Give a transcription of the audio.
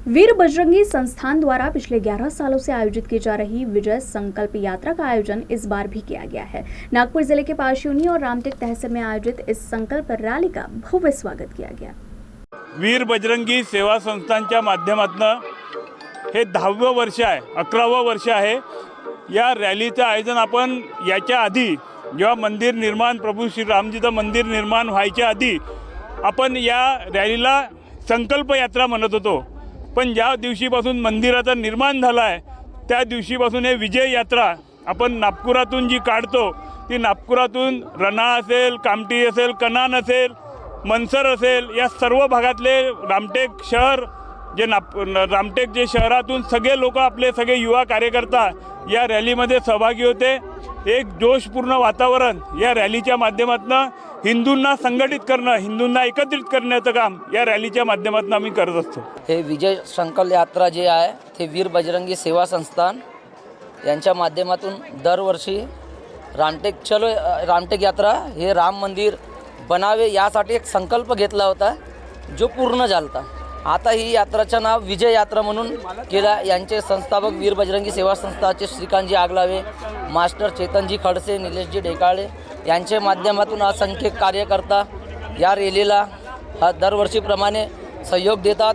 वीर बजरंगी संस्थान द्वारा पिछले 11 सालों से आयोजित की जा रही विजय संकल्प यात्रा का आयोजन इस बार भी किया गया है। नागपुर जिले के पारशिवनी और रामटेक तहसील में आयोजित इस संकल्प रैली का भव्य स्वागत किया गया। वीर बजरंगी सेवा संस्थांच्या माध्यमातून हे 10वें वर्ष आहे, 11वं वर्ष आहे। या रॅलीचं आयोजन आपण याच्या आधी जेव्हा मंदिर निर्माण प्रभू श्री रामजीचं मंदिर निर्माण व्हायच्या आधी आपण या रॅलीला संकल्प यात्रा म्हणत होतो, पण ज्या दिवशीपासून मंदिराचं निर्माण झालं आहे त्या दिवशीपासून हे विजय यात्रा आपण नागपुरातून जी काढतो ती नागपुरातून रणा असेल, कामठी असेल, कनान असेल, मनसर असेल, या सर्व भागातले रामटेक शहर जे रामटेक जे शहरातून सगळे लोक आपले सगळे युवा कार्यकर्ता या रॅलीमध्ये सहभागी होते। एक जोशपूर्ण वातावरण या रॅलीच्या माध्यमातून हिंदूंना संघटित करणं, हिंदूंना एकत्रित करण्याचं काम या रॅलीच्या माध्यमातून आम्ही करत असतो। हे विजय संकल्प यात्रा जे आहे ते वीर बजरंगी सेवा संस्थान यांच्या माध्यमातून दरवर्षी रामटेक यात्रा हे राम मंदिर बनावे यासाठी एक संकल्प घेतला होता जो पूर्ण झाला। आता ही यात्राचं नाव विजय यात्रा म्हणून केला। यांचे संस्थापक वीर बजरंगी सेवा संस्थाचे श्रीकांतजी आगलावे, मास्टर चेतनजी खडसे, निलेशजी ढेकाळे यांच्या माध्यमातून असंख्य कार्यकर्ता या रॅलीला दरवर्षीप्रमाणे सहयोग देतात।